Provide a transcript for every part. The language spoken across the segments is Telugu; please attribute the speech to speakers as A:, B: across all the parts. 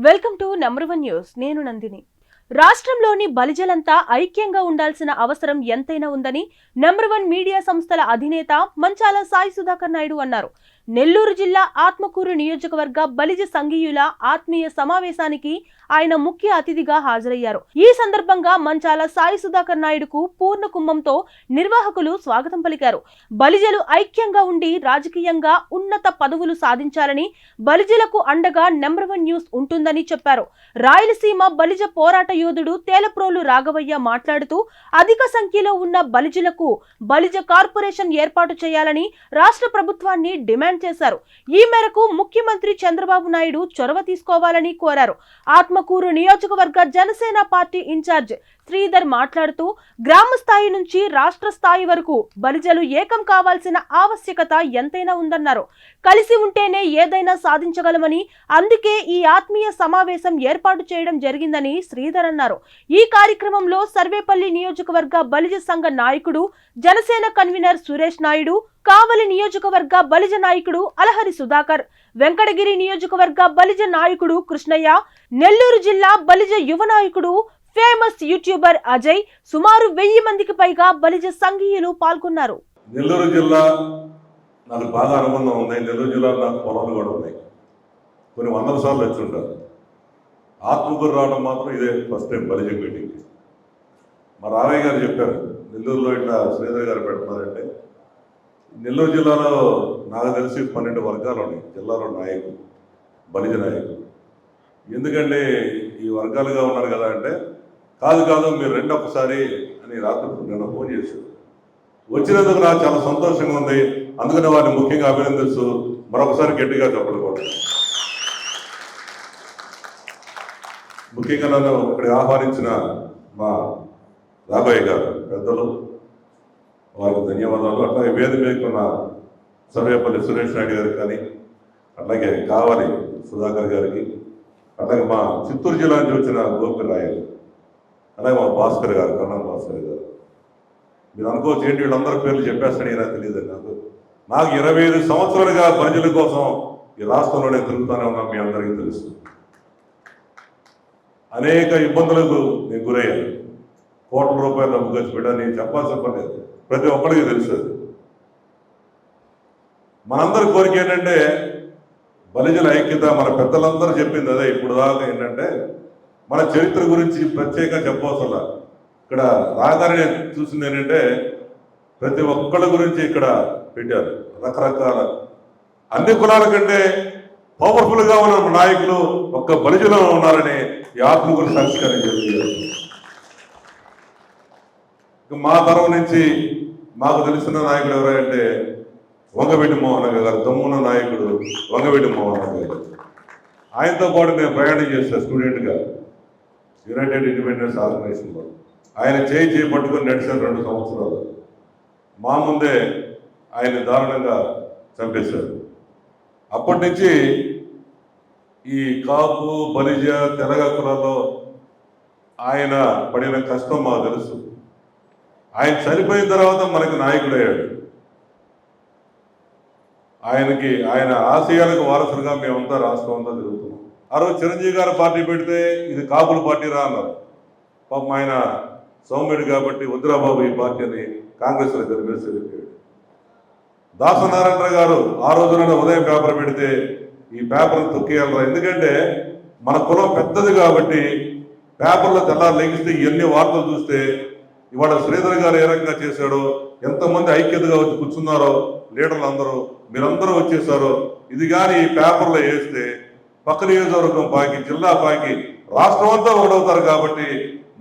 A: Welcome to number 1 news. నేను నందిని. రాష్ట్రంలోని బలిజలంతా ఐక్యంగా ఉండాల్సిన అవసరం ఎంతైనా ఉందని నంబర్ 1 మీడియా సంస్థల అధినేత మంచాల సాయి సుధాకర్ నాయుడు అన్నారు. నెల్లూరు జిల్లా ఆత్మకూరు నియోజకవర్గ బలిజ సంఘీయుల ఆత్మీయ సమావేశానికి ఆయన ముఖ్య అతిథిగా హాజరయ్యారు. ఈ సందర్భంగా మంచాల సాయి సుధాకర్ నాయుడుకు పూర్ణ కుంభంతో నిర్వాహకులు స్వాగతం పలికారు. బలిజలు ఐక్యంగా ఉండి రాజకీయంగా ఉన్నత పదవులు సాధించాలని, బలిజలకు అండగా నంబర్ 1 న్యూస్ ఉంటుందని చెప్పారు. రాయలసీమ బలిజ పోరాట యోధుడు తేలప్రోలు రాఘవయ్య మాట్లాడుతూ అధిక సంఖ్యలో ఉన్న బలిజలకు బలిజ కార్పొరేషన్ ఏర్పాటు చేయాలని రాష్ట్ర ప్రభుత్వాన్ని డిమాండ్ చేశారు. ఈ మేరకు ముఖ్యమంత్రి చంద్రబాబు నాయుడు చొరవ తీసుకోవాలని కోరారు. ఆత్మకూరు నియోజకవర్గ జనసేన పార్టీ ఇన్ఛార్జ్ శ్రీధర్ మాట్లాడుతూ గ్రామ స్థాయి నుంచి రాష్ట్ర స్థాయి వరకు బలిజలు ఏకం కావాల్సిన ఆవశ్యకత ఎంతైనా ఉందన్నారు. కలిసి ఉంటేనే ఏదైనా సాధించగలమని, అందుకే ఈ ఆత్మీయ సమావేశం ఏర్పాటు చేయడం జరిగిందని శ్రీధర్ అన్నారు. ఈ కార్యక్రమంలో సర్వేపల్లి నియోజకవర్గ బలిజ సంఘ నాయకుడు, జనసేన కన్వీనర్ సురేష్ నాయుడు, కావలి నియోజకవర్గ బలిజ నాయకుడు అలహరి సుధాకర్, వెంకటగిరి నియోజకవర్గ బలిజ నాయకుడు కృష్ణయ్య, నెల్లూరు జిల్లా బలిజ యువ నాయకుడు ఫేమస్ యూట్యూబర్ అజయ్, సుమారు 1000 మందికి పైగా బలిజ సంఘీయులు పాల్గొన్నారు.
B: నెల్లూరు జిల్లా నాకు బాగా అనుబంధం ఉంది. నెల్లూరు జిల్లా నాకు పొలాలు కూడా ఉన్నాయి. కొన్ని వందల సార్లు వచ్చి ఉంటారు. ఆత్మకూరు రావడం మాత్రం ఇదే ఫస్ట్ టైం బలిజ మీటింగ్కి. మా రామయ్య గారు చెప్పారు, నెల్లూరులో ఇట్లా శ్రీధర్ గారు పెడుతున్నారంటే. నెల్లూరు జిల్లాలో నాకు తెలిసి 12 వర్గాలు ఉన్నాయి జిల్లాలో నాయకులు, బలిజ నాయకులు. ఎందుకంటే ఈ వర్గాలుగా ఉన్నారు కదా అంటే, కాదు మీరు రెండు ఒకసారి అని రాత్రి నిన్న ఫోన్ చేశారు. వచ్చినందుకు నాకు చాలా సంతోషంగా ఉంది. అందుకని వారిని ముఖ్యంగా అభినందిస్తూ మరొకసారి గట్టిగా చెప్పకూడదు. ముఖ్యంగా నన్ను ఇక్కడికి ఆహ్వానించిన మా రాఘవయ్య గారు పెద్దలు, వారికి ధన్యవాదాలు. అట్లాగే వేదిక మీద ఉన్న సర్వేపల్లి సురేష్ నాయుడు గారికి కానీ, అట్లాగే కావాలి సుధాకర్ గారికి, అట్లాగే మా చిత్తూరు జిల్లా నుంచి వచ్చిన గోపి రాయలు, అలాగే మా భాస్కర్ గారు, కన్నా భాస్కర్ గారు. మీరు అనుకోవచ్చు ఏంటి వీళ్ళందరి పేర్లు చెప్పేస్తాడని నాకు తెలియదు. నాకు 25 సంవత్సరాలుగా ప్రజల కోసం ఈ రాష్ట్రంలో నేను తిరుగుతూనే ఉన్నాను. మీ అందరికీ తెలుసు, అనేక ఇబ్బందులకు నేను గురయ్యాను. కోట్ల రూపాయలు డబ్బు ఖర్చు పెట్టాను. నేను చెప్పాల్సిన పని లేదు, ప్రతి ఒక్కరికి తెలుసు. మనందరి కోరిక ఏంటంటే బలిజల ఐక్యత. మన పెద్దలందరూ చెప్పింది అదే. ఇప్పుడు దాకా ఏంటంటే మన చరిత్ర గురించి ప్రత్యేకంగా చెప్పవసలా. ఇక్కడ రాగానే చూసింది ఏంటంటే ప్రతి ఒక్కళ్ళ గురించి ఇక్కడ పెట్టారు. రకరకాల అన్ని కులాల కంటే పవర్ఫుల్గా ఉన్న నాయకులు ఒక్క బలిజలో ఉన్నారని ఈ ఆత్మకూరు సంస్కరణ జరిగారు. మా తరం నుంచి మాకు తెలిసిన నాయకుడు ఎవరంటే వంగవీటి మోహన్ గారు, దమ్మున నాయకుడు వంగవీటి మోహన్ గారు. ఆయనతో పాటు నేను ప్రయాణం చేస్తాను స్టూడెంట్గా యునైటెడ్ ఇండిపెండెన్స్ ఆర్గనైజేషన్లో. ఆయన చేయి పట్టుకొని నడిచారు 2 సంవత్సరాలు. మా ముందే ఆయన దారుణంగా చంపేశారు. అప్పటి నుంచి ఈ కాపు, బలిజ, తెలగ కులాల్లో ఆయన పడిన కష్టం మాకు తెలుసు. ఆయన చనిపోయిన తర్వాత మనకి నాయకుడయ్యాడు. ఆయన ఆశయాలకు వారసులుగా మేమంతా రాష్ట్రం అంతా తిరుగుతున్నాం. ఆ రోజు చిరంజీవి గారు పార్టీ పెడితే ఇది కాపుల పార్టీ రా అన్నారు. పాపం ఆయన సౌమ్యుడు కాబట్టి వద్దురాబాబు ఈ పార్టీని కాంగ్రెస్లో తెలిపేసి వెళ్ళిపోయాడు. దాసనారాయణ గారు ఆ రోజున ఉదయం పేపర్ పెడితే ఈ పేపర్ను తొక్కేయాలరా, ఎందుకంటే మన కులం పెద్దది కాబట్టి పేపర్లో తెల్లారు లెగిస్తే ఇవన్నీ వార్తలు చూస్తే ఇవాళ శ్రీధర్ గారు ఏ రకంగా చేశాడో, ఎంతమంది ఐక్యతగా వచ్చి కూర్చున్నారో లీడర్లు అందరూ, మీరందరూ వచ్చేసారో, ఇది కానీ ఈ పేపర్లో వేస్తే పక్క నియోజకవర్గం పాకి, జిల్లా పాకి, రాష్ట్రం అంతా ఒకటవుతారు. కాబట్టి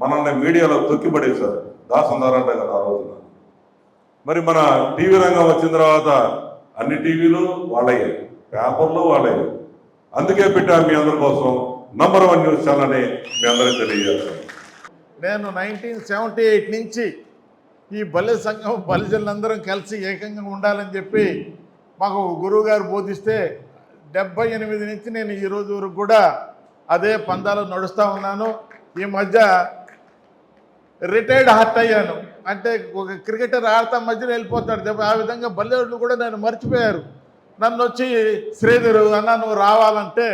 B: మనల్ని మీడియాలో తొక్కిపడేశారు దాసనారాయణ గారు ఆ రోజున. మరి మన టీవీ రంగం వచ్చిన తర్వాత అన్ని టీవీలు వాళ్ళయ్యాయి, పేపర్లు వాళ్ళయ్యాయి. అందుకే పెట్టాను మీ అందరి కోసం నంబర్ 1 న్యూస్ ఛానల్ని మీ అందరికీ తెలియజేస్తాను.
C: నేను 1978 నుంచి ఈ బలిజ సంఘం బలిజలందరం కలిసి ఏకంగా ఉండాలని చెప్పి మాకు గురువు గారు బోధిస్తే 78 నుంచి నేను ఈ రోజు వరకు కూడా అదే పందాలు నడుస్తూ ఉన్నాను. ఈ మధ్య రిటైర్డ్ హార్ట్ అయ్యాను. అంటే ఒక క్రికెటర్ ఆడతా మధ్యలో వెళ్ళిపోతాడు. ఆ విధంగా బలిజలు కూడా నన్ను మర్చిపోయారు. నన్ను వచ్చి శ్రీధరు అన్న నువ్వు రావాలంటే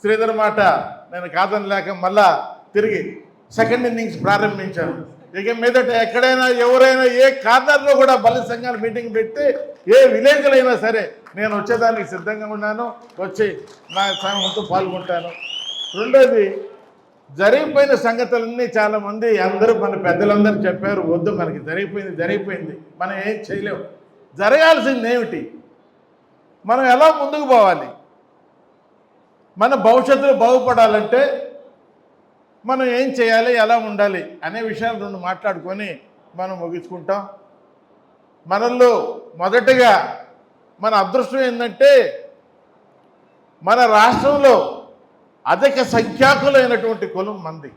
C: శ్రీధర్ మాట నేను కాదని లేక మళ్ళా తిరిగి సెకండ్ ఇన్నింగ్స్ ప్రారంభించాను. ఇక మీదట ఎక్కడైనా ఎవరైనా ఏ కార్నర్లో కూడా బలి సంఘాల మీటింగ్ పెట్టి ఏ విలేజ్లో అయినా సరే నేను వచ్చేదానికి సిద్ధంగా ఉన్నాను, వచ్చి నా సంఘంతో పాల్గొంటాను. రెండోది, జరిగిపోయిన సంగతులన్నీ చాలామంది అందరూ మన పెద్దలందరూ చెప్పారు, వద్దు మనకి జరిగిపోయింది మనం ఏం చేయలేము. జరగాల్సింది ఏమిటి, మనం ఎలా ముందుకు పోవాలి, మన భవిష్యత్తులో బాగుపడాలంటే మనం ఏం చేయాలి, ఎలా ఉండాలి అనే విషయాలు రెండు మాట్లాడుకొని మనం ముగించుకుంటాం. మనల్లో మొదటగా మన అదృష్టం ఏంటంటే మన రాష్ట్రంలో అధిక సంఖ్యాకులైనటువంటి కులం మంది.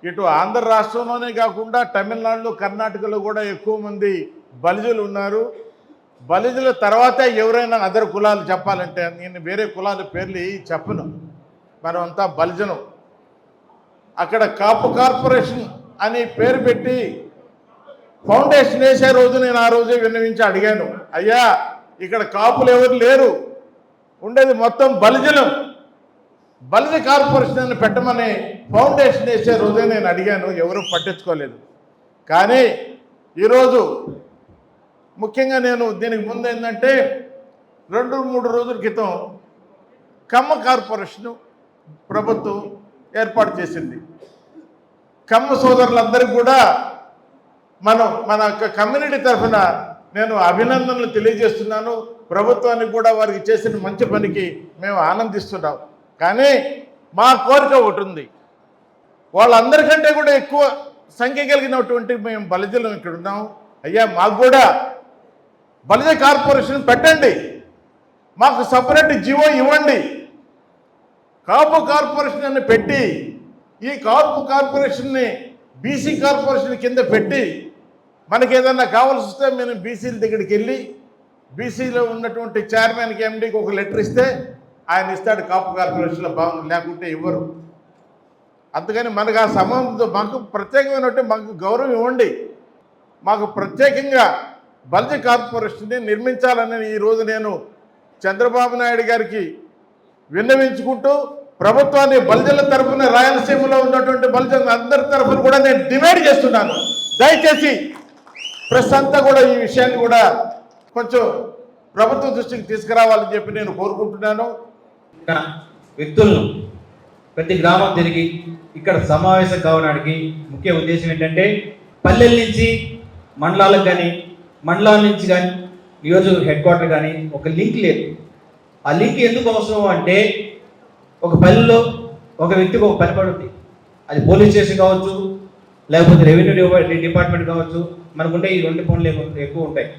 C: ఇటు ఆంధ్ర రాష్ట్రంలోనే కాకుండా తమిళనాడులో, కర్ణాటకలో కూడా ఎక్కువ మంది బలిజులు ఉన్నారు. బలిజుల తర్వాత ఎవరైనా అదర్ కులాలు చెప్పాలంటే నేను వేరే కులాల పేర్లు చెప్పను, మనం అంతా బలిజనం. అక్కడ కాపు కార్పొరేషన్ అని పేరు పెట్టి ఫౌండేషన్ వేసే రోజు నేను ఆ రోజే విన్నవించి అడిగాను, అయ్యా ఇక్కడ కాపులు ఎవరు లేరు, ఉండేది మొత్తం బలిజనం, బలిజ కార్పొరేషన్ అని పెట్టమని ఫౌండేషన్ వేసే రోజే నేను అడిగాను, ఎవరు పట్టించుకోలేదు. కానీ ఈరోజు ముఖ్యంగా నేను దీనికి ముందు ఏంటంటే 2-3 రోజుల క్రితం కమ్మ కార్పొరేషను ప్రభుత్వం ఏర్పాటు చేసింది. కమ్మ సోదరులందరికీ కూడా మన కమ్యూనిటీ తరఫున నేను అభినందనలు తెలియజేస్తున్నాను. ప్రభుత్వానికి కూడా వారికి చేసిన మంచి పనికి మేము ఆనందిస్తున్నాం. కానీ మా కోరిక ఒకటి ఉంది, వాళ్ళందరికంటే కూడా ఎక్కువ సంఖ్య కలిగినటువంటి మేము బలిజలం ఇక్కడ ఉన్నాం. అయ్యా మాకు కూడా బలిజ కార్పొరేషన్ పెట్టండి, మాకు సపరేట్ జీవో ఇవ్వండి. కాపు కార్పొరేషన్ అని పెట్టి ఈ కాపు కార్పొరేషన్ని బీసీ కార్పొరేషన్ కింద పెట్టి మనకి ఏదన్నా కావాల్సి వస్తే మేము బీసీల దగ్గరికి వెళ్ళి బీసీలో ఉన్నటువంటి చైర్మన్కి, ఎండీకి ఒక లెటర్ ఇస్తే ఆయన ఇస్తాడు, కాపు కార్పొరేషన్లో బాగుంది, లేకుంటే ఇవ్వరు. అందుకని మనకు ఆ సంబంధం మాకు ప్రత్యేకమైనట్టు మాకు గౌరవం ఇవ్వండి, మాకు ప్రత్యేకంగా బలిజ కార్పొరేషన్ని నిర్మించాలని ఈరోజు నేను చంద్రబాబు నాయుడు గారికి విన్నవించుకుంటూ ప్రభుత్వాన్ని బలిజల తరఫున, రాయలసీమలో ఉన్నటువంటి బలిజల అందరి తరఫున కూడా నేను డిమాండ్ చేస్తున్నాను. దయచేసి ప్రెస్ అంతా కూడా ఈ విషయాన్ని కూడా కొంచెం ప్రభుత్వ దృష్టికి తీసుకురావాలని చెప్పి నేను కోరుకుంటున్నాను.
D: వ్యక్తులను ప్రతి గ్రామం తిరిగి ఇక్కడ సమావేశం కావడానికి ముఖ్య ఉద్దేశం ఏంటంటే పల్లెల నుంచి మండలాలకు కానీ, మండలాల నుంచి కానీ నియోజకవర్గ హెడ్ క్వార్టర్ కానీ ఒక లింక్ లేదు. ఆ లింక్ ఎందుకు అవసరం అంటే ఒక పల్లెలో ఒక వ్యక్తికి ఒక పని పడుతుంది, అది పోలీస్ స్టేషన్ కావచ్చు, లేకపోతే రెవెన్యూ డిపార్ట్మెంట్ కావచ్చు, మనకుంటే ఈ 2 పనులు ఎక్కువ ఉంటాయి.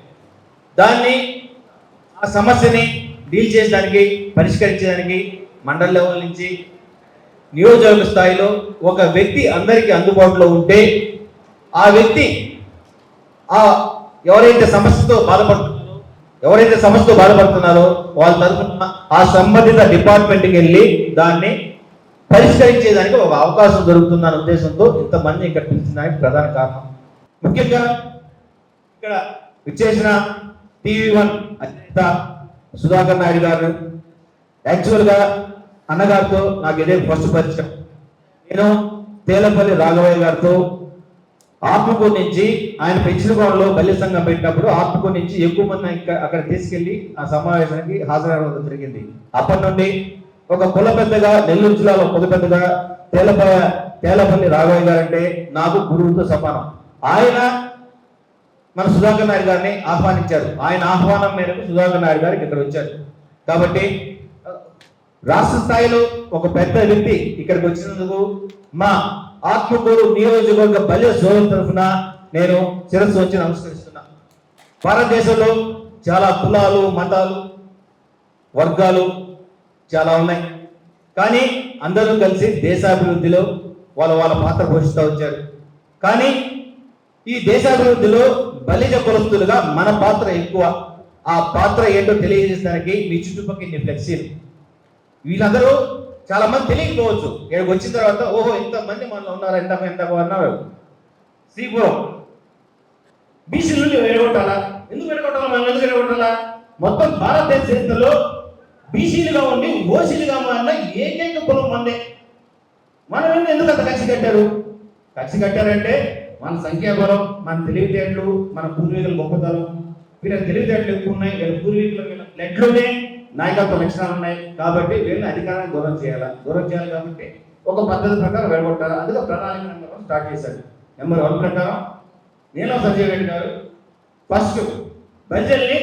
D: దాన్ని ఆ సమస్యని డీల్ చేసేదానికి, పరిష్కరించడానికి మండల లెవెల్ నుంచి నియోజకవర్గ స్థాయిలో ఒక వ్యక్తి అందరికీ అందుబాటులో ఉంటే ఆ వ్యక్తి ఎవరైతే సమస్యతో బాధపడుతున్నారో వాళ్ళ తరఫున ఆ సంబంధిత డిపార్ట్మెంట్కి వెళ్ళి దాన్ని పరిష్కరించేదానికి ఒక అవకాశం దొరుకుతుందన్న ఉద్దేశంతో ఇంతమంది ఇక్కడ పిలిచడానికి ప్రధాన కారణం. ముఖ్యంగా ఇక్కడ విచ్చేసిన TV1 అధినేత సుధాకర్ నాయుడు గారు, యాక్చువల్గా అన్నగారితో నాకు ఇదే ఫస్ట్ పరిచయం. నేను తేలపల్లి రాఘవయ్య గారితో ఆత్మకూరు నుంచి ఆయన పెంచినగూడలో బల్లి సంఘం పెట్టినప్పుడు ఆత్మకూరు నుంచి ఎక్కువ మంది అక్కడ తీసుకెళ్లి ఆ సమావేశానికి హాజరవడం జరిగింది. అప్పటి నుండి ఒక కుల పెద్దగా, నెల్లూరు జిల్లాలో కుల పెద్దగా తేలపల్లి రాఘవయ్య గారు అంటే నాకు గురువుతో సమానం. ఆయన మన సుధాకర్ నాయుడు గారిని ఆహ్వానించారు. ఆయన ఆహ్వానం మేరకు సుధాకర్ నాయుడు గారికి ఇక్కడ వచ్చారు. కాబట్టి రాష్ట్ర స్థాయిలో ఒక పెద్ద వ్యక్తి ఇక్కడికి వచ్చినందుకు మా ఆత్మకూరు నియోజకవర్గ బల్య సోదరుల తరఫున నేను శిరస్సు వచ్చి నమస్కరిస్తున్నా. భారతదేశంలో చాలా కులాలు, మతాలు, వర్గాలు చాలా ఉన్నాయి. కానీ అందరూ కలిసి దేశాభివృద్ధిలో వాళ్ళ పాత్ర పోషిస్తూ వచ్చారు. కానీ ఈ దేశాభివృద్ధిలో బలిజ కులస్తులుగా మన పాత్ర ఎక్కువ. ఆ పాత్ర ఏంటో తెలియజేసడానికి మీ చుట్టుపక్కల ఇన్ని ఫ్లెక్సీలు, వీళ్ళందరూ చాలా మంది తెలియకపోవచ్చు. ఇక్కడికి వచ్చిన తర్వాత ఓహో ఇంతమంది మనలో ఉన్నారు, ఎంత అన్నారు. శ్రీపురం బీసీ నుండి ఎడగొట్టాలా? ఎందుకు ఎడగొట్టాలా? మనం ఎందుకు ఎడగొట్టాలా? మొత్తం భారతదేశ చరిత్రలో బీసీలుగా ఉండి ఓసీలుగా మారిన ఏకైక కులం మందే. మనం ఎందుకు అంత కక్ష కట్టారు? కక్ష కట్టారంటే మన సంఖ్యాబలం, మన తెలివితేటలు, మన పూర్వీకుల గొప్పతనం. వీళ్ళ తెలివితేటలు ఎక్కువ ఉన్నాయి, వీళ్ళ పూర్వీకుల లెట్లునే నాయకత్వ లక్షణాలు ఉన్నాయి. కాబట్టి వీళ్ళని అధికారాన్ని దూరం చేయాలి కాబట్టి ఒక పద్ధతి ప్రకారం వెళ్ళగొట్టాలి. అందుకే ప్రణాళిక నెంబర్ 1 స్టార్ట్ చేశారు. నెంబర్ 1 ప్రకారం నీలం సంజయ్ రెడ్డి గారు ఫస్ట్ బడ్జెట్ని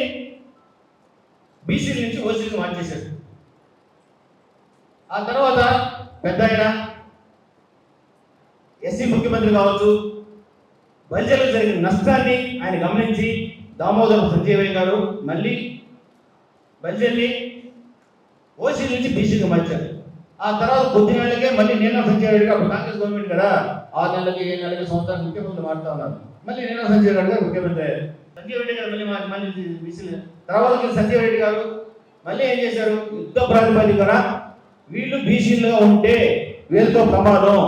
D: బీసీల నుంచి ఓసీలకు మార్చేశారు. ఆ తర్వాత పెద్ద ఆయన ఎస్సీ ముఖ్యమంత్రి కావచ్చు, బడ్జెట్లో జరిగిన నష్టాన్ని ఆయన గమనించి దామోదరం సంజయ్ గారు మళ్ళీ బడ్జెట్ని ఓసీ నుంచి బీసీకి మార్చారు. ఆ తర్వాత కొద్ది నెలలకే మళ్ళీ నీలం సంజయ్ రెడ్డి గారు కాంగ్రెస్ గవర్నమెంట్ కదా, 6 నెలలకి 7 నెలలకి సంవత్సరానికి ముఖ్యమంత్రి మారుతా ఉన్నారు. మళ్ళీ నీలం సంజయ్ రెడ్డి గారు ముఖ్యమంత్రి, సంజయ్ రెడ్డి గారు మళ్ళీ బీసీలు. తర్వాత సంజయ్ రెడ్డి గారు మళ్ళీ ఏం చేశారు? యుద్ధ ప్రాతిపదికన వీళ్ళు బీసీలుగా ఉంటే వీళ్ళతో ప్రమాదం,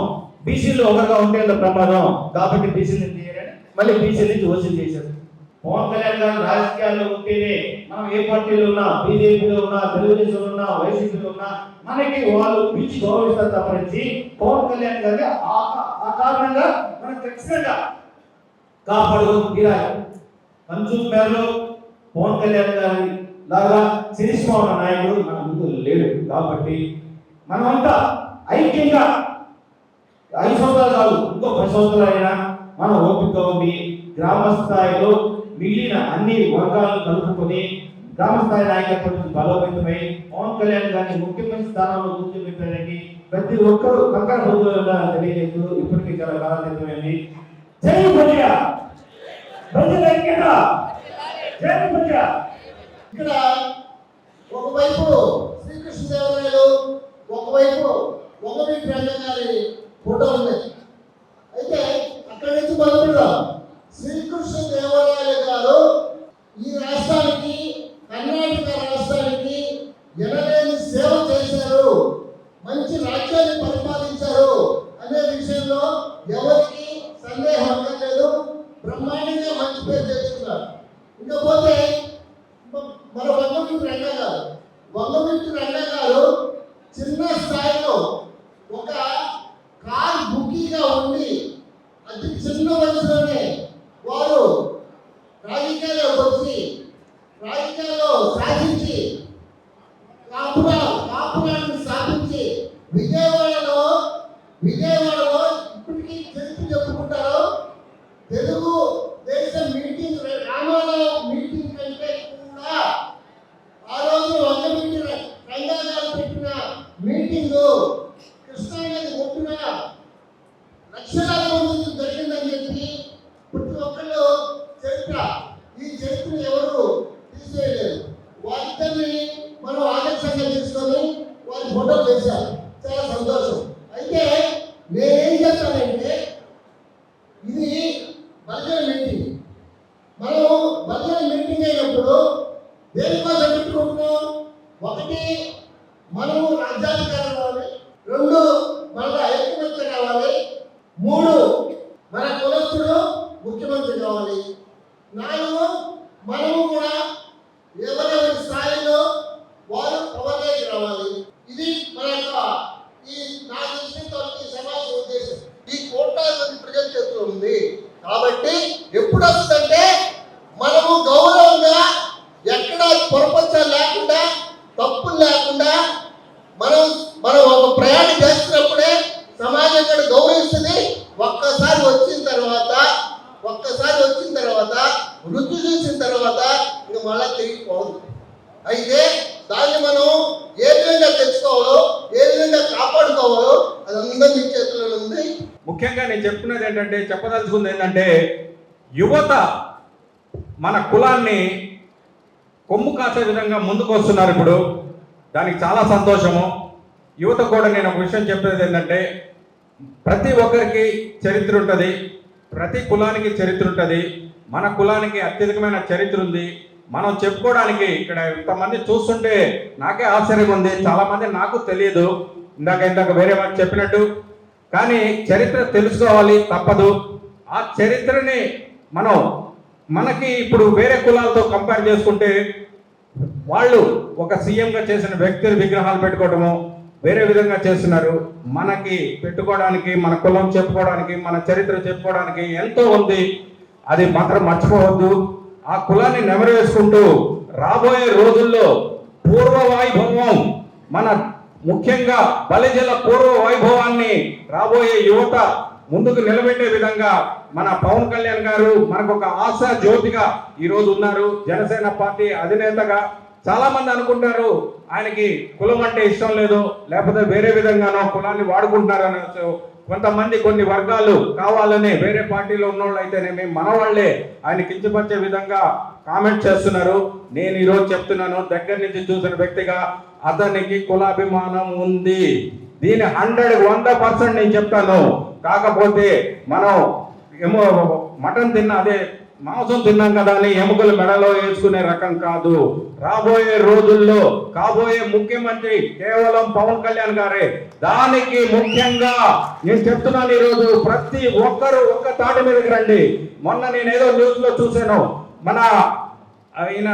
D: బీసీలు ఒకరుగా ఉంటే వీళ్ళ ప్రమాదం, కాబట్టి బీసీలు తీయాలని మళ్ళీ బీసీల నుంచి ఓసీ చేశారు. పవన్ కళ్యాణ్ గారు రాజకీయాల్లో ఉంటేనే మనం ఏ పార్టీలో ఉన్నా, బీజేపీలో ఉన్నా, తెలుగుదేశంలో ఉన్నా, వైసీపీలో ఉన్నా మనకి వాళ్ళు పిలిచి గౌరవిస్తారు తప్పనించి పవన్ కళ్యాణ్ గారి ఆ కారణంగా మనం ఖచ్చితంగా కాపాడుకుని తీరాలి. కంచూర్ మేరలో పవన్ కళ్యాణ్ గారి లాగా సిరిస్మా ఉన్న నాయకుడు మన ముందు లేడు. కాబట్టి మనమంతా ఐక్యంగా 5 సంవత్సరాలు కాదు, ఇంకో 10 సంవత్సరాలు అయినా మనం ఓపికగా ఉండి గ్రామ స్థాయిలో మిగిలిన అన్ని వర్గాలను కలుపుకొని గ్రామ స్థాయి నాయకత్వం బలోపేతమై పవన్ కళ్యాణ్ గారిని ముఖ్యమంత్రి స్థానంలో కూర్చోబెట్టడానికి ప్రతి ఒక్కరూ కంకణ బదులుగా తెలియజేస్తూ ఇప్పటికీ చాలా కాలాతీతమైంది. జై భజ, భజన ఐక్యత, జై భజ.
E: ఇక్కడ ఒకవైపు శ్రీకృష్ణదేవరాయలు, ఒకవైపు వంగవీటి రంగ గారి ఫోటో ఉన్నాయి. అయితే అక్కడి నుంచి మొదలు పెడదాం. శ్రీకృష్ణదేవరాయలు గారు ఈ రాష్ట్రానికి, కర్ణాటక రాష్ట్రానికి ఎనలేని సేవ చేశారు, మంచి రాజ్యాన్ని పరిపాలించారు అనే విషయంలో ఎవరికి సందేహం అక్కర్లేదు. బ్రహ్మాండంగా మంచి పేరు తెచ్చుకున్నారు. ఇకపోతే మన వంగవీటి రంగ గారు చిన్న స్థాయిలో ఒక కార్ బుకీగా ఉండి అతి చిన్న వయసులోనే వారు రాజకీయాల్లో వచ్చి రాజకీయాల్లో సాధించి కాపురాన్ని స్థాపించి విజయవాడలో ఇప్పటికీ చరిత్ర చెప్పుకుంటారు. తెలుగు దేశ మీటింగ్, రామారావు మీటింగ్ కంటే కూడా ఆ రోజు వంగవీటి రంగా గారు పెట్టిన మీటింగ్ కృష్ణానది ఒడ్డున లక్షలాది మంది జరిగిందని చెప్పి ప్రతి ఒక్కళ్ళు ఈ చరిత్రను ఎవరు తీసేయలేదు. వారిద్దరిని మనం ఆదర్శంగా తీసుకొని వారి ఫోటోలు వేశారు. చాలా సంతోషం. అయితే నేనేం చెప్తానంటే, ఇది బడ్జెట్ మీటింగ్. మనం బడ్జెట్ మీటింగ్ అయినప్పుడు దేనికోసం పెట్టుకుంటున్నాం? 1 మనము రాజ్యాధికారం కావాలి, 2 మన ఐక్యమత్య కావాలి, 3 మన కులస్తుడు ముఖ్యమంత్రి కావాలి, 4 మనము కూడా ఎవరెవరి స్థాయిలో వారు పవర్లోకి రావాలి. ఇది మన యొక్క ఈ నా దృష్టితో సమాజ ఉద్దేశం. ఈ కోట్లాది మంది ప్రజల చేతిలో ఉంది. కాబట్టి ఎప్పుడు వస్తుందంటే మనము గౌరవంగా ఎక్కడ పొరపచ్చాలు లేకుండా, తప్పులు లేకుండా మనం ఒక ప్రయాణం చేస్తున్నప్పుడే సమాజం కూడా గౌరవిస్తుంది. ఒక్కసారి వచ్చిన తర్వాత రుచి చూసిన తర్వాత ఇంక మళ్ళా తిరిగిపోదు. అయితే దాన్ని మనం ఏ విధంగా తెచ్చుకోవాలో, ఏ విధంగా కాపాడుకోవాలో అదంతా మీ చేతిలో ఉంది.
F: ముఖ్యంగా నేను చెప్పుకున్నది ఏంటంటే, చెప్పదలుచుకుంది ఏంటంటే, యువత మన కులాన్ని కొమ్ము కాసే విధంగా ముందుకు వస్తున్నారు. ఇప్పుడు దానికి చాలా సంతోషము. యువత కూడా నేను ఒక విషయం చెప్పేది ఏంటంటే, ప్రతి ఒక్కరికి చరిత్ర ఉంటుంది, ప్రతి కులానికి చరిత్ర ఉంటుంది. మన కులానికి అత్యధికమైన చరిత్ర ఉంది. మనం చెప్పుకోవడానికి ఇక్కడ ఇంతమంది చూస్తుంటే నాకే ఆశ్చర్యంగా ఉంది. చాలామంది నాకు తెలియదు, ఇందాక వేరే వాళ్ళు చెప్పినట్టు. కానీ చరిత్ర తెలుసుకోవాలి, తప్పదు. ఆ చరిత్రని మనకి ఇప్పుడు వేరే కులాలతో కంపేర్ చేసుకుంటే వాళ్ళు ఒక సీఎంగా చేసిన వ్యక్తుల విగ్రహాలు పెట్టుకోవడము వేరే విధంగా చేస్తున్నారు. మనకి పెట్టుకోవడానికి, మన కులం చెప్పుకోవడానికి, మన చరిత్ర చెప్పుకోవడానికి ఎంతో ఉంది. అది మాత్రం మర్చిపోవద్దు. ఆ కులాన్ని నెమరేసుకుంటూ రాబోయే రోజుల్లో పూర్వ వైభవం, మన ముఖ్యంగా బలిజల పూర్వ వైభవాన్ని రాబోయే యువత ముందుకు నిలబెట్టే విధంగా మన పవన్ కళ్యాణ్ గారు మనకు ఒక ఆశా జ్యోతిగా ఈరోజు ఉన్నారు. జనసేన పార్టీ అధినేతగా చాలా మంది అనుకుంటారు ఆయనకి కులం అంటే ఇష్టం లేదు, లేకపోతే వేరే విధంగానో కులాన్ని వాడుకుంటున్నారు అనొచ్చు. కొంతమంది కొన్ని వర్గాలు కావాలని వేరే పార్టీలో ఉన్నోళ్ళు అయితేనేమి మన వాళ్ళే ఆయన కించపరిచే విధంగా కామెంట్ చేస్తున్నారు. నేను ఈరోజు చెప్తున్నాను, దగ్గర నుంచి చూసిన వ్యక్తిగా అతనికి కులాభిమానం ఉంది. దీని 100% నేను చెప్తాను. కాకపోతే మనం ఏమో మటన్ తిన్నా, అదే మాంసం తిన్నాం కదా అని ఎముకలు మెడలో వేసుకునే రకం కాదు. రాబోయే రోజుల్లో కాబోయే ముఖ్యమంత్రి కేవలం పవన్ కళ్యాణ్ గారే. దానికి ముఖ్యంగా నేను చెప్తున్నాను, ఈరోజు ప్రతి ఒక్కరు ఒక్క తాటి మీదకి రండి. మొన్న నేను ఏదో న్యూస్ లో చూశాను, మన ఆయన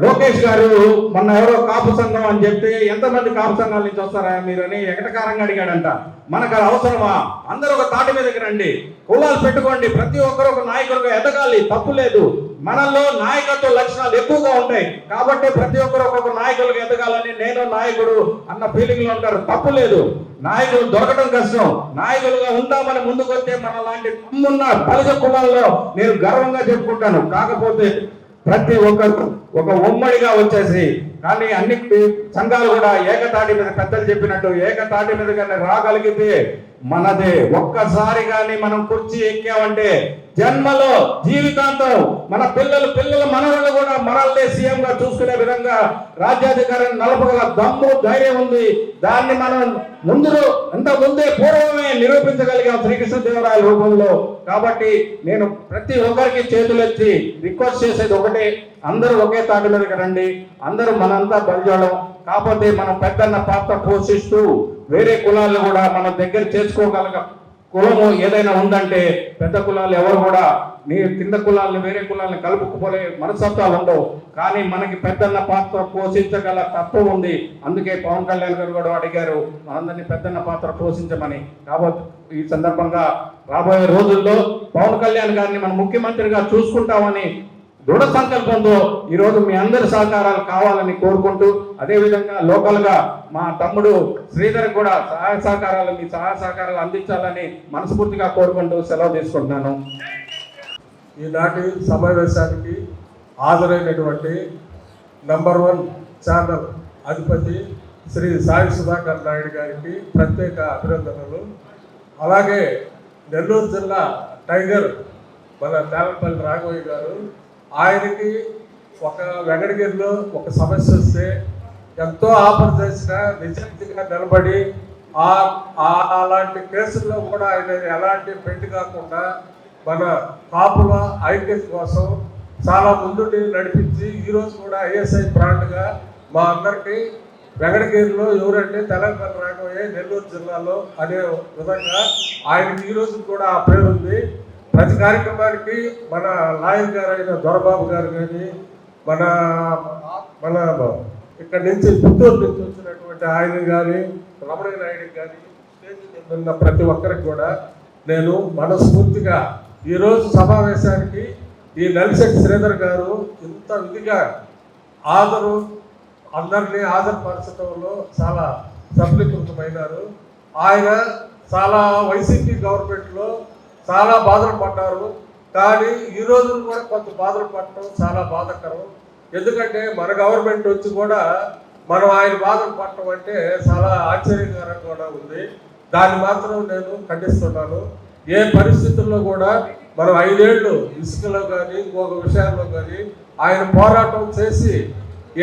F: లోకేష్ గారు మొన్న ఎవరో కాపు సంఘం అని చెప్తే ఎంతమంది కాపు సంఘాల నుంచి వస్తారా మీరని ఎకటకారంగా అడిగాడంట. మనకు అది అవసరమా? అందరూ ఒక తాటి మీదకి రండి, కులాలు పెట్టుకోండి, ప్రతి ఒక్కరు ఒక నాయకుడిగా ఎదగాలి, తప్పు లేదు. మనలో నాయకత్వ లక్షణాలు ఎక్కువగా ఉంటాయి కాబట్టి ప్రతి ఒక్కరు ఒక్కొక్క నాయకులుగా ఎదగాలని, నేను నాయకుడు అన్న ఫీలింగ్ లో ఉంటారు, తప్పు లేదు. నాయకులు దొరకడం కష్టం, నాయకులుగా ఉంటామని ముందుకు వస్తే మన లాంటి తమ్మున్న బలిజ కులాల్లో నేను గర్వంగా చెప్పుకుంటాను. కాకపోతే ప్రతి ఒక్కరు ఒక ఉమ్మడిగా వచ్చేసి, కానీ అన్ని సంఘాలు కూడా ఏకతాటి మీద పెద్దలు చెప్పినట్టు ఏకతాటి మీద కానీ రాగలిగితే మనదే. ఒక్కసారి కానీ మనం కుర్చీ ఎక్కామంటే జన్మలో జీవితాంతం మన పిల్లల మనవాళ్ళు కూడా మనల్ని సీఎం గా చూసుకునే విధంగా రాజ్యాధికారాన్ని నలపగల దమ్ము, ధైర్యం ఉంది. దాన్ని మనం ముందే పూర్వమే నిరూపించగలిగాం శ్రీకృష్ణదేవరాయల రూపంలో. కాబట్టి నేను ప్రతి ఒక్కరికి చేతులెత్తి రిక్వెస్ట్ చేసేది ఒకటే, అందరూ ఒకే తాటి మీదకి రండి, అందరూ మనంతా బలిజోళం. కాకపోతే మనం పెద్దన్న పాత్ర పోషిస్తూ వేరే కులాలను కూడా మనం దగ్గర చేసుకోగలగ కులము ఏదైనా ఉందంటే పెద్ద కులాలు ఎవరు కూడా నీ కింద కులాలను వేరే కులాలను కలుపుకుపోలే మనస్తత్వాలు ఉండవు. కానీ మనకి పెద్దన్న పాత్ర పోషించగల తత్వం ఉంది. అందుకే పవన్ కళ్యాణ్ గారు కూడా అడిగారు మనందరినీ పెద్దన్న పాత్ర పోషించమని. కాబట్టి ఈ సందర్భంగా రాబోయే రోజుల్లో పవన్ కళ్యాణ్ గారిని మనం ముఖ్యమంత్రిగా చూసుకుంటామని దృఢ సంకల్పంతో ఈరోజు మీ అందరి సహకారాలు కావాలని కోరుకుంటూ, అదేవిధంగా లోకల్ గా మా తమ్ముడు శ్రీధర్ కూడా మీ సహాయ సహకారాలు అందించాలని మనస్ఫూర్తిగా కోరుకుంటూ సెలవు తీసుకుంటున్నాను.
G: ఈనాటి సమావేశానికి హాజరైనటువంటి నంబర్ 1 ఛానల్ అధిపతి శ్రీ సాయి సుధాకర్ నాయుడు గారికి ప్రత్యేక అభినందనలు. అలాగే నెల్లూరు జిల్లా టైగర్ మన తేలపల్లి రాఘవయ్య గారు, ఆయనకి ఒక వెంకటగిరిలో ఒక సమస్య వస్తే ఎంతో ఆఫర్ చేసిన నిజాయితీగా నిలబడి అలాంటి కేసుల్లో కూడా ఆయన ఎలాంటి పెండి కాకుండా మన కాపుల ఐక్యత కోసం చాలా ముందుండి నడిపించి ఈరోజు కూడా ఐఎస్ఐ బ్రాండ్గా మా అందరికీ వెంకటగిరిలో ఎవరంటే తెలంగాణ రాఘవయ్య నెల్లూరు జిల్లాలో అనే విధంగా ఆయనకి ఈరోజు కూడా ఆ పేరు ఉంది. ప్రతి కార్యక్రమానికి మన లాయర్ గారు అయిన దొరబాబు గారు కానీ, మన ఇక్కడ నుంచి పుత్తూరు నుంచి వచ్చినటువంటి ఆయన కానీ, రమణయ్య నాయుడు కానీ, స్టేజ్ మీద ఉన్న ప్రతి ఒక్కరికి కూడా నేను మనస్ఫూర్తిగా ఈరోజు సమావేశానికి ఈ నలిశెట్టి శ్రీధర్ గారు ఇంత విధిగా అందరినీ హాజరుపరచడంలో చాలా సఫలీకృతమైనారు. ఆయన చాలా వైసీపీ గవర్నమెంట్లో చాలా బాధలు పడ్డారు. కానీ ఈ రోజు కూడా కొంత బాధలు పడటం చాలా బాధాకరం. ఎందుకంటే మన గవర్నమెంట్ వచ్చి కూడా మనం ఆయన బాధలు పడటం అంటే చాలా ఆశ్చర్యకరంగా కూడా ఉంది. దాన్ని మాత్రం నేను ఖండిస్తున్నాను. ఏ పరిస్థితుల్లో కూడా మనం 5 ఏళ్ళు ఇసుకలో కానీ ఇంకొక విషయాల్లో కానీ ఆయన పోరాటం చేసి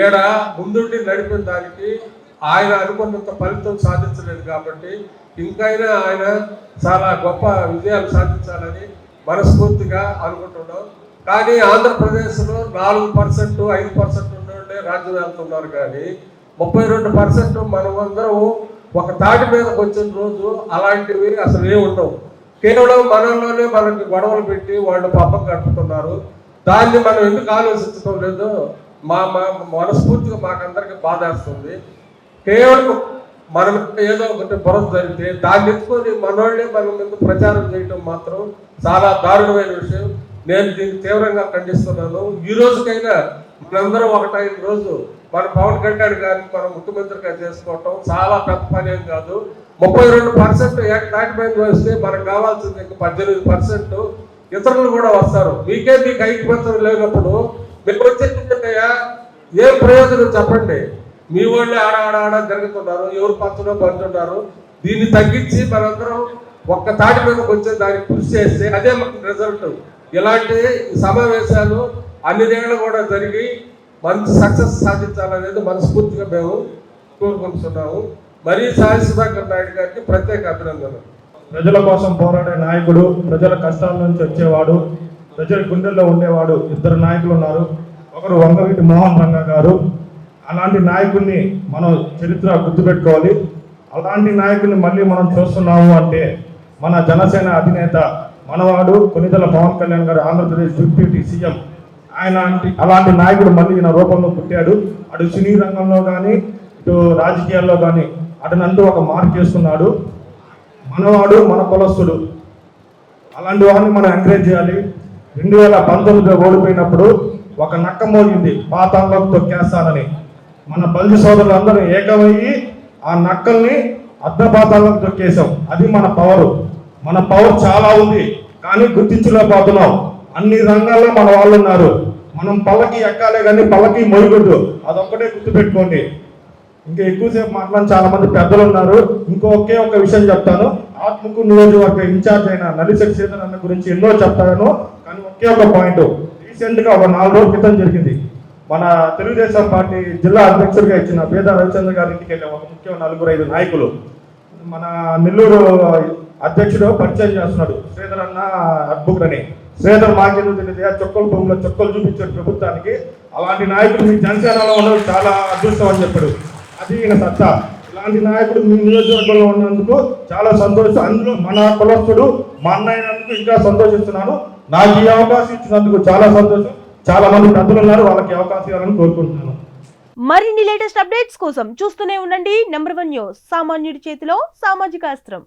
G: ఈడ ముందుండి నడిపిన దానికి ఆయన అనుకున్నంత ఫలితం సాధించలేదు. కాబట్టి ఇంకైనా ఆయన చాలా గొప్ప విజయాలు సాధించాలని మనస్ఫూర్తిగా అనుకుంటున్నాం. కానీ ఆంధ్రప్రదేశ్లో 4%, 5% ఉండే రాజ్యం వెళ్తున్నారు. కానీ 32% మనమందరం ఒక తాటి మీదకి వచ్చిన రోజు అలాంటివి అసలు ఏ ఉండవు. కేవలం మనల్లోనే మనకి గొడవలు పెట్టి వాళ్ళు పాపం గడుపుతున్నారు. దాన్ని మనం ఎందుకు ఆలోచించడం లేదో మనస్ఫూర్తిగా మాకందరికి బాధేస్తుంది. కేవలం మనం ఏదో ఒకటి బురద జరిగితే దాన్ని ఎత్తుకొని మనోళ్ళే మన మీద ప్రచారం చేయడం మాత్రం చాలా దారుణమైన విషయం. నేను దీన్ని తీవ్రంగా ఖండిస్తున్నాను. ఈ రోజుకైనా మనందరం ఒకటైన రోజు మన పవన్ కళ్యాణ్ గారిని మనం ముఖ్యమంత్రిగా చేసుకోవటం చాలా పెద్ద పని ఏం కాదు. 32% యాక్ట్ వస్తే మనకు కావాల్సింది ఇంకా 18%. ఇతరులు కూడా వస్తారు. మీకు ఐక్యమత్యం లేనప్పుడు మీకు వచ్చేటయ్యా ఏం ప్రయోజనం చెప్పండి? మీ వాళ్ళే ఆడ జరుగుతున్నారు, ఎవరు పంచున్నారు. దీన్ని తగ్గించి మనందరం ఒక్క తాటి మీదకి వచ్చే దానికి కృషి చేస్తే అదే మనకు రిజల్ట్. ఇలాంటి సమావేశాలు అన్ని దగ్గర కూడా జరిగి మంచి సక్సెస్ సాధించాలనేది మనస్ఫూర్తిగా మేము కోరుకుంటున్నాము. మరీ సాయి సుధాకర్ నాయుడు గారికి ప్రత్యేక అభినందనలు.
H: ప్రజల కోసం పోరాడే నాయకుడు, ప్రజల కష్టాల నుంచి వచ్చేవాడు, ప్రజల గుండెల్లో ఉండేవాడు. ఇద్దరు నాయకులు ఉన్నారు. ఒకరు వంగవీటి మోహన్ రంగ గారు. అలాంటి నాయకుడిని మనం చరిత్ర గుర్తుపెట్టుకోవాలి. అలాంటి నాయకుడిని మళ్ళీ మనం చూస్తున్నాము అంటే మన జనసేన అధినేత మనవాడు కొనిదెల పవన్ కళ్యాణ్ గారు, ఆంధ్రప్రదేశ్ డిప్యూటీ సీఎం. అలాంటి నాయకుడు మళ్ళీ ఈయన రూపంలో పుట్టాడు. అటు సినీ రంగంలో కానీ ఇటు రాజకీయాల్లో కానీ అతనంటూ ఒక మార్క్ చేసుకున్నాడు. మనవాడు, మన కులస్తుడు. అలాంటి వాడిని మనం ఎంకరేజ్ చేయాలి. 2019లో ఓడిపోయినప్పుడు ఒక నక్క మోగింది, పాతాళంలోకి తొక్కేస్తానని. మన బలిజ సోదరులందరూ ఏకమయ్యి ఆ నక్కల్ని అర్ధపాతాలకు తొక్కేసాం. అది మన పవర్. మన పవర్ చాలా ఉంది, కానీ గుర్తించలేకపోతున్నాం. అన్ని రంగాల్లో మన వాళ్ళు ఉన్నారు. మనం పల్లకి ఎక్కాలే కానీ పల్లకి మొయ్యకూడదు. అదొక్కటే గుర్తుపెట్టుకోండి. ఇంకా ఎక్కువసేపు మాట్లాడి చాలా మంది పెద్దలు ఉన్నారు. ఒకే ఒక విషయం చెప్తాను. ఆత్మకూరు నియోజకవర్గ ఇన్ఛార్జ్ అయిన నలిశెట్టి శ్రీధర్ అన్న గురించి ఎన్నో చెప్తాను, కానీ ఒకే ఒక పాయింట్. రీసెంట్గా ఒక 4 రోజుల క్రితం జరిగింది. మన తెలుగుదేశం పార్టీ జిల్లా అధ్యక్షుడిగా ఇచ్చిన పేద రవిచంద్ర గారి ఇంటికి వెళ్ళే ఒక ముఖ్య 4-5 నాయకులు మన నెల్లూరు అధ్యక్షుడు పరిచయం చేస్తున్నాడు, శ్రీధర్ అన్న అద్భుతుడు అని. శ్రీధర్ మాకెందుకు తెలియదు, చుక్కల భూమిలో చుక్కలు చూపించాడు ప్రభుత్వానికి. అలాంటి నాయకుడు మీ జనసేనలో ఉండడం చాలా అదృష్టం అని చెప్పాడు. అది ఈయన సత్తా. ఇలాంటి నాయకుడు మీ నియోజకవర్గంలో ఉన్నందుకు చాలా సంతోషం. అందులో మన కులస్తుడు మా అన్నయ్యనందుకు ఇంకా సంతోషిస్తున్నాను. నాకు ఈ అవకాశం ఇచ్చినందుకు చాలా సంతోషం. చాలా మంది పెద్దలు ఉన్నారు, వాళ్ళకి అవకాశం ఇవ్వాలని కోరుకుంటున్నాను.
A: మరిన్ని లేటెస్ట్ అప్డేట్స్ కోసం చూస్తూనే ఉండండి నెంబర్ 1 న్యూస్. సామాన్యుడి చేతిలో సామాజిక అస్త్రం.